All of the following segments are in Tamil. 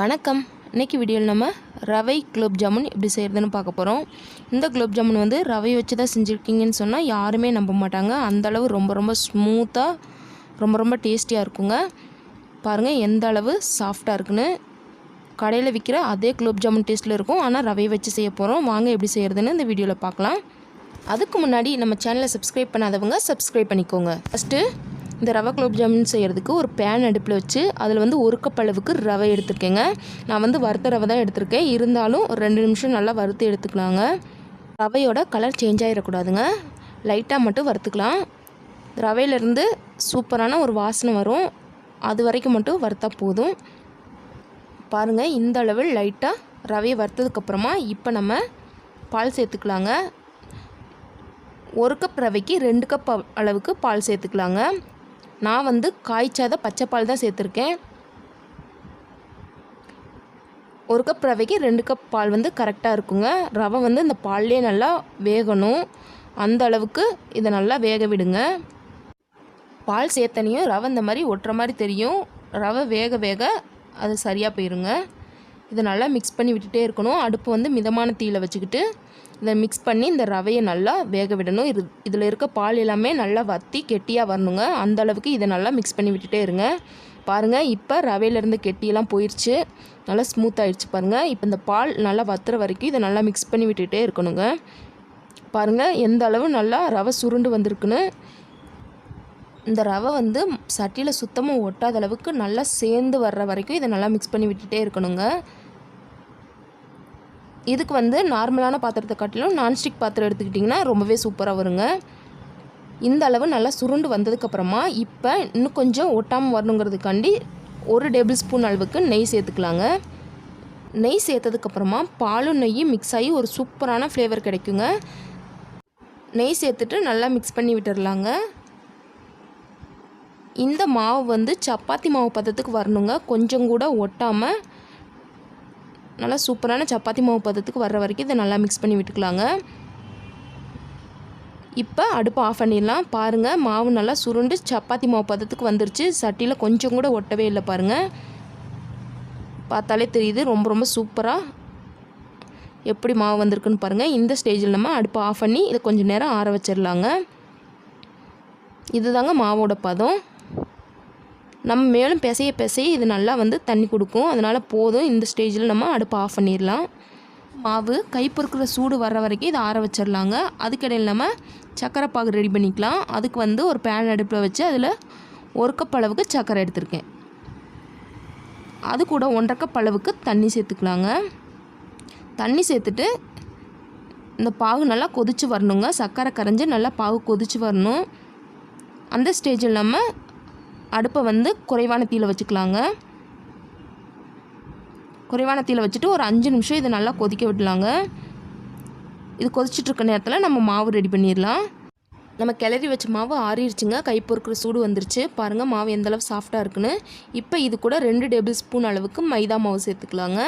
வணக்கம். இன்றைக்கி வீடியோவில் நம்ம ரவை குலோப்ஜாமுன் எப்படி செய்கிறதுன்னு பார்க்க போகிறோம். இந்த குலோப்ஜாமுன் வந்து ரவை வச்சு தான் செஞ்சுருக்கீங்கன்னு சொன்னால் யாருமே நம்ப மாட்டாங்க. அந்தளவு ரொம்ப ஸ்மூத்தாக ரொம்ப டேஸ்டியாக இருக்குங்க. பாருங்கள் எந்த அளவு சாஃப்டாக இருக்குன்னு. கடையில் விற்கிற அதே குலோப்ஜாமுன் டேஸ்ட்டில் இருக்கும். ஆனால் ரவை வச்சு செய்ய போகிறோம். வாங்க எப்படி செய்கிறதுன்னு இந்த வீடியோவில் பார்க்கலாம். அதுக்கு முன்னாடி நம்ம சேனலை சப்ஸ்கிரைப் பண்ணாதவங்க சப்ஸ்கிரைப் பண்ணிக்கோங்க. ஃபஸ்ட்டு இந்த ரவை குலோப்ஜாமுன் செய்கிறதுக்கு ஒரு பேன் அடுப்பில் வச்சு அதில் வந்து 1 கப் அளவுக்கு ரவை எடுத்துருக்கேங்க. நான் வந்து வறுத்த ரவை தான் எடுத்திருக்கேன். இருந்தாலும் ஒரு 2 நிமிஷம் நல்லா வறுத்து எடுத்துக்கலாங்க. ரவையோட கலர் சேஞ்ச் ஆகிடக்கூடாதுங்க. லைட்டாக மட்டும் வறுத்துக்கலாம். ரவையிலேருந்து சூப்பரான ஒரு வாசனை வரும். அது வரைக்கும் மட்டும் வறுத்தா போதும். பாருங்கள் இந்த அளவில் லைட்டாக ரவையை வறுத்ததுக்கப்புறமா இப்போ நம்ம பால் சேர்த்துக்கலாங்க. 1 கப் ரவைக்கு 2 கப் அளவுக்கு பால் சேர்த்துக்கலாங்க. நான் வந்து காய்ச்சாத பச்சை பால் தான் சேர்த்துருக்கேன். 1 கப் ரவைக்கு 2 கப் பால் வந்து கரெக்டாக இருக்குங்க. ரவை வந்து இந்த பால்லே நல்லா வேகணும். அந்த அளவுக்கு இதை நல்லா வேக விடுங்க. பால் சேர்த்தனையும் ரவை இந்த மாதிரி ஒட்டுற மாதிரி தெரியும். ரவை வேக அது சரியாக போயிருங்க. இதை நல்லா மிக்ஸ் பண்ணி விட்டுட்டே இருக்கணும். அடுப்பு வந்து மிதமான தீயில் வச்சுக்கிட்டு இதை மிக்ஸ் பண்ணி இந்த ரவையை நல்லா வேக விடணும். இதில் இருக்க பால் எல்லாமே நல்லா வற்றி கெட்டியாக வரணுங்க. அந்த அளவுக்கு இதை நல்லா மிக்ஸ் பண்ணி விட்டுட்டே இருங்க. பாருங்கள் இப்போ ரவையிலேருந்து கெட்டியெல்லாம் போயிடுச்சு. நல்லா ஸ்மூத் ஆகிடுச்சு பாருங்கள். இப்போ இந்த பால் நல்லா வத்துற வரைக்கும் இதை நல்லா மிக்ஸ் பண்ணி விட்டுட்டே இருக்கணுங்க. பாருங்கள் எந்த அளவு நல்லா ரவை சுருண்டு வந்திருக்குன்னு. இந்த ரவை வந்து சட்டியில் சுத்தமாக ஒட்டாத அளவுக்கு நல்லா சேர்ந்து வர்ற வரைக்கும் இதை நல்லா மிக்ஸ் பண்ணி விட்டுட்டே இருக்கணுங்க. இதுக்கு வந்து நார்மலான பாத்திரத்தை காட்டிலும் நான்ஸ்டிக் பாத்திரம் எடுத்துக்கிட்டிங்கன்னா ரொம்பவே சூப்பராக வருங்க. இந்த அளவு நல்லா சுருண்டு வந்ததுக்கப்புறமா இப்போ இன்னும் கொஞ்சம் ஒட்டாமல் வரணுங்கிறதுக்காண்டி 1 டேபிள் ஸ்பூன் அளவுக்கு நெய் சேர்த்துக்கலாங்க. நெய் சேர்த்ததுக்கப்புறமா பாலும் நெய்யும் மிக்ஸ் ஆகி ஒரு சூப்பரான ஃப்ளேவர் கிடைக்குங்க. நெய் சேர்த்துட்டு நல்லா மிக்ஸ் பண்ணி விட்டுடலாங்க. இந்த மாவு வந்து சப்பாத்தி மாவு பதத்துக்கு வரணுங்க. கொஞ்சம் கூட ஒட்டாமல் நல்லா சூப்பரான சப்பாத்தி மாவு பதத்துக்கு வர்ற வரைக்கும் இதை நல்லா மிக்ஸ் பண்ணி விட்டுக்கலாங்க. இப்போ அடுப்பு ஆஃப் பண்ணிடலாம். பாருங்கள் மாவு நல்லா சுருண்டு சப்பாத்தி மாவு பதத்துக்கு வந்துருச்சு. சட்டியில் கொஞ்சம் கூட ஒட்டவே இல்லை பாருங்கள். பார்த்தாலே தெரியுது ரொம்ப சூப்பராக எப்படி மாவு வந்திருக்குன்னு பாருங்கள். இந்த ஸ்டேஜில் நம்ம அடுப்பு ஆஃப் பண்ணி இதை கொஞ்சம் நேரம் ஆற வச்சிடலாங்க. இதுதாங்க மாவோட பதம். நம்ம மேலும் பிசைய இது நல்லா வந்து தண்ணி கொடுக்கும். அதனால் போதும். இந்த ஸ்டேஜில் நம்ம அடுப்பு ஆஃப் பண்ணிடலாம். மாவு கை பொறுக்கிற சூடு வர்ற வரைக்கும் இதை ஆற வச்சிடலாங்க. அதுக்கிடையில் நம்ம சர்க்கரை பாகு ரெடி பண்ணிக்கலாம். அதுக்கு வந்து ஒரு பேன் அடுப்பில் வச்சு அதில் 1 கப் அளவுக்கு சர்க்கரை எடுத்திருக்கேன். அது கூட 1.5 கப் அளவுக்கு தண்ணி சேர்த்துக்கலாங்க. தண்ணி சேர்த்துட்டு இந்த பாகு நல்லா கொதித்து வரணுங்க. சர்க்கரை கரைஞ்சி நல்லா பாகு கொதித்து வரணும். அந்த ஸ்டேஜில் நம்ம அடுப்பை வந்து குறைவான தீயில் வச்சுக்கலாங்க. குறைவான தீயில் வச்சுட்டு ஒரு 5 நிமிஷம் இதை நல்லா கொதிக்க விடலாங்க. இது கொதிச்சிட்ருக்க நேரத்தில் நம்ம மாவு ரெடி பண்ணிடலாம். நம்ம கிளறி வச்ச மாவு ஆறிடுச்சுங்க. கை பொறுக்கிற சூடு வந்துருச்சு. பாருங்கள் மாவு எந்தளவு சாஃப்டாக இருக்குன்னு. இப்போ இது கூட 2 டேபிள் ஸ்பூன் அளவுக்கு மைதா மாவு சேர்த்துக்கலாங்க.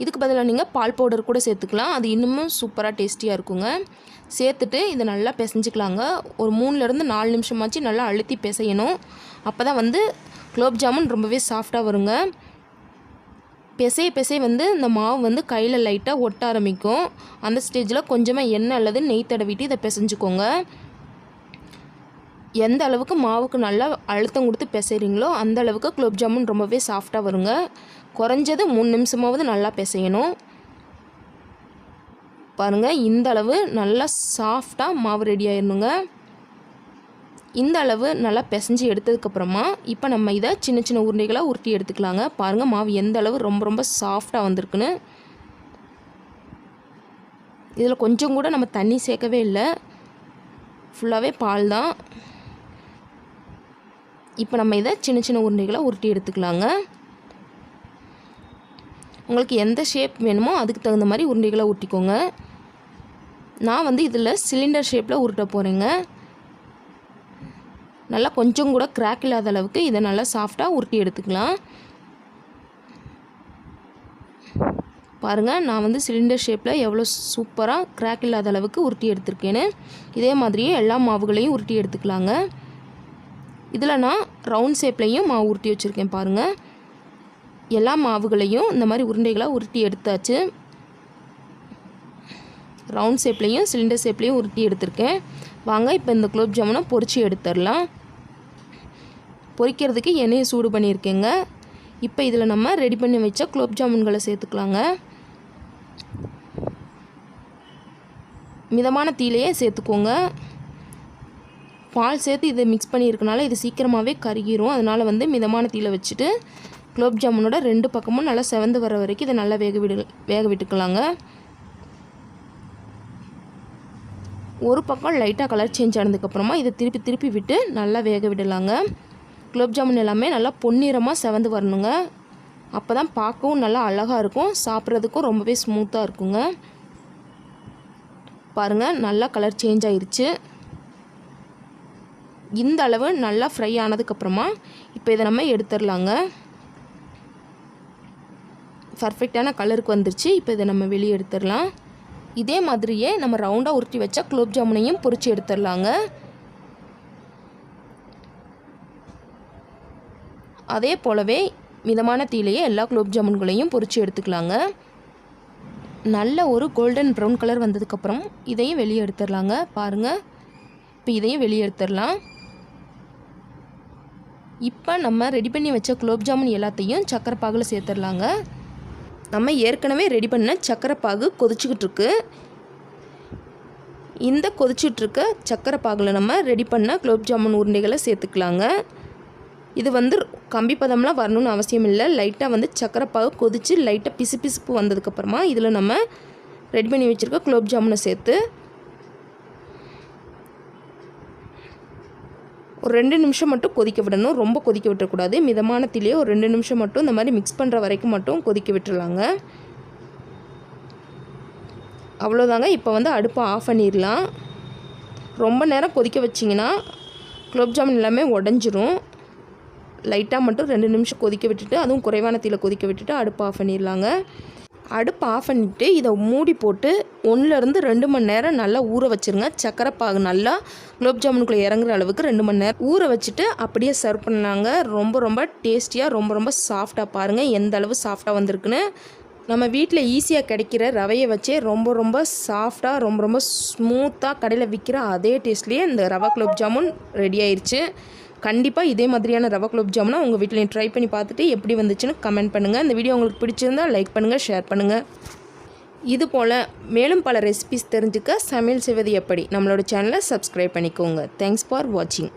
இதுக்கு பதிலாக நீங்கள் பால் பவுடர் கூட சேர்த்துக்கலாம். அது இன்னமும் சூப்பராக டேஸ்டியாக இருக்குங்க. சேர்த்துட்டு இதை நல்லா பிசைஞ்சிக்கலாங்க. ஒரு 3லேருந்து 4 நிமிஷமாச்சு நல்லா அழுத்தி பிசையணும். அப்போ தான் வந்து குலோப்ஜாமுன் ரொம்பவே சாஃப்டாக வருங்க. பிசைய வந்து இந்த மாவு வந்து கையில் லைட்டாக ஒட்ட ஆரம்பிக்கும். அந்த ஸ்டேஜில் கொஞ்சமாக எண்ணெய் அல்லது நெய் தடவிட்டு இதை பிசைஞ்சுக்கோங்க. எந்த அளவுக்கு மாவுக்கு நல்லா அழுத்தம் கொடுத்து பிசைறீங்களோ அந்த அளவுக்கு குலோப்ஜாமுன் ரொம்பவே சாஃப்டாக வருங்க. குறைஞ்சது 3 நிமிஷமாவது நல்லா பிசையணும். பாருங்கள் இந்த அளவு நல்லா சாஃப்டாக மாவு ரெடி ஆயிடணுங்க. இந்த அளவு நல்லா பிசைஞ்சு எடுத்ததுக்கப்புறமா இப்போ நம்ம இதை சின்ன உருண்டைகளாக உருட்டி எடுத்துக்கலாங்க. பாருங்கள் மாவு எந்த அளவு ரொம்ப சாஃப்டாக வந்திருக்குன்னு. இதில் கொஞ்சம் கூட நம்ம தண்ணி சேர்க்கவே இல்லை. ஃபுல்லாகவே பால் தான். இப்போ நம்ம இதை சின்ன உருண்டைகளாக உருட்டி எடுத்துக்கலாங்க. உங்களுக்கு எந்த ஷேப் வேணுமோ அதுக்கு தகுந்த மாதிரி உருண்டைகளை உருட்டிக்கோங்க. நான் வந்து இதில் சிலிண்டர் ஷேப்பில் உருட்ட போகிறேங்க. நல்லா கொஞ்சம் கூட கிராக் இல்லாத அளவுக்கு இதை நல்லா சாஃப்டாக உருட்டி எடுத்துக்கலாம். பாருங்கள் நான் வந்து சிலிண்டர் ஷேப்பில் எவ்வளோ சூப்பராக கிராக் இல்லாத அளவுக்கு உருட்டி எடுத்துருக்கேன்னு. இதே மாதிரியே எல்லா மாவுகளையும் உருட்டி எடுத்துக்கலாங்க. இதில் நான் ரவுண்ட் ஷேப்லையும் மாவு உருட்டி வச்சுருக்கேன் பாருங்கள். எல்லா மாவுகளையும் இந்த மாதிரி உருண்டைகளாக உருட்டி எடுத்தாச்சு. ரவுண்ட் ஷேப்லேயும் சிலிண்டர் ஷேப்லேயும் உருட்டி எடுத்திருக்கேன். வாங்க இப்போ இந்த குலோப் ஜாமுனை பொரித்து எடுத்துடலாம். பொரிக்கிறதுக்கு எண்ணெயை சூடு பண்ணியிருக்கேங்க. இப்போ இதில் நம்ம ரெடி பண்ணி வச்ச குலோப் ஜாமுன்களை சேர்த்துக்கலாங்க. மிதமான தீயிலையே சேர்த்துக்கோங்க. பால் சேர்த்து இதை மிக்ஸ் பண்ணியிருக்கனால இது சீக்கிரமாகவே கருகிரும். அதனால் வந்து மிதமான தீயில வச்சுட்டு குலோப் ஜாமுனோட 2 பக்கமும் நல்லா செவந்து வர வரைக்கும் இதை நல்லா வேக விட்டுக்கலாங்க. ஒரு பக்கம் லைட்டாக கலர் சேஞ்ச் ஆனதுக்கப்புறமா இதை திருப்பி விட்டு நல்லா வேக விடலாங்க. குலோப் ஜாமுன் எல்லாமே நல்லா பொன்னிறமாக செவந்து வரணுங்க. அப்போ தான் பார்க்கவும் நல்லா அழகாக இருக்கும், சாப்பிட்றதுக்கும் ரொம்பவே ஸ்மூத்தாக இருக்குங்க. பாருங்கள், நல்லா கலர் சேஞ்ச் ஆயிடுச்சு. இந்த அளவு நல்லா ஃப்ரை ஆனதுக்கப்புறமா இப்போ இதை நம்ம எடுத்துடலாங்க. பர்ஃபெக்டான கலருக்கு வந்துருச்சு. இப்போ இதை நம்ம வெளியே எடுத்துடலாம். இதே மாதிரியே நம்ம ரவுண்டாக உருட்டி வச்ச குலோப் ஜாமுனையும் பொரித்து எடுத்துடலாங்க. அதே போலவே மிதமான தீயிலேயே எல்லா குலோப் ஜாமுன்களையும் பொரித்து எடுத்துக்கலாங்க. நல்ல ஒரு கோல்டன் ப்ரௌன் கலர் வந்ததுக்கப்புறம் இதையும் வெளியே எடுத்துடலாங்க. பாருங்கள், இப்போ இதையும் வெளியே எடுத்துடலாம். இப்போ நம்ம ரெடி பண்ணி வச்ச குலோப் ஜாமுன் எல்லாத்தையும் சக்கரை பாகில் சேர்த்துடலாங்க. நம்ம ஏற்கனவே ரெடி பண்ண சக்கரை பாகு கொதிச்சுக்கிட்டு இருக்கு. இந்த கொதிச்சுட்ருக்க சக்கரை பாகில் நம்ம ரெடி பண்ண குலோப் ஜாமுன் உருண்டைகளை சேர்த்துக்கலாங்க. இது வந்து கம்பி பதம்லாம் வரணும்னு அவசியம் இல்லை. லைட்டாக வந்து சக்கரை பாகு கொதித்து லைட்டாக பிசுப்பு வந்ததுக்கப்புறமா இதில் நம்ம ரெடி பண்ணி வச்சுருக்க குலோப் ஜாமுனை சேர்த்து ஒரு 2 நிமிஷம் மட்டும் கொதிக்க விடணும். ரொம்ப கொதிக்க விட்டுறக்கூடாது. மிதமான தீயிலே ஒரு 2 நிமிஷம் மட்டும் இந்த மாதிரி மிக்ஸ் பண்ணுற வரைக்கும் மட்டும் கொதிக்க விட்டுருலாங்க. அவ்வளோதாங்க. இப்போ வந்து அடுப்பை ஆஃப் பண்ணிடலாம். ரொம்ப நேரம் கொதிக்க வச்சிங்கன்னா குலோப் ஜாமுன் எல்லாமே உடஞ்சிரும். லைட்டாக மட்டும் 2 நிமிஷம் கொதிக்க விட்டுட்டு, அதுவும் குறைவான தீயில கொதிக்க விட்டுட்டு அடுப்பை ஆஃப் பண்ணிடலாங்க. அடுப்பை ஆஃப் பண்ணிவிட்டு இதை மூடி போட்டு 1லேருந்து 2 மணி நேரம் நல்லா ஊற வச்சுருங்க. சக்கரை பாகு நல்லா குலோப் ஜாமுனுக்குள்ளே இறங்குற அளவுக்கு 2 மணி நேரம் ஊற வச்சுட்டு அப்படியே சர்வ் பண்ணாங்க. ரொம்ப டேஸ்டியாக ரொம்ப சாஃப்டாக பாருங்கள் எந்த அளவு சாஃப்டாக வந்திருக்குன்னு. நம்ம வீட்டில் ஈஸியாக கிடைக்கிற ரவையை வச்சே ரொம்ப சாஃப்டாக ரொம்ப ஸ்மூத்தாக கடையில் விற்கிற அதே டேஸ்ட்லேயே இந்த ரவா குலோப் ஜாமுன் ரெடி ஆயிடுச்சு. கண்டிப்பாக இதே மாதிரியான ரவா குலோப் ஜாமுனை உங்கள் வீட்டில் ட்ரை பண்ணி பார்த்துட்டு எப்படி வந்துச்சுன்னு கமெண்ட் பண்ணுங்கள். இந்த வீடியோ உங்களுக்கு பிடிச்சிருந்தால் லைக் பண்ணுங்கள், ஷேர் பண்ணுங்கள். இது போல் மேலும் பல ரெசிபிஸ் தெரிஞ்சுக்க சமையல் செய்வது எப்படி நம்மளோட சேனலை சப்ஸ்கிரைப் பண்ணிக்கோங்க. தேங்க்ஸ் ஃபார் வாட்சிங்.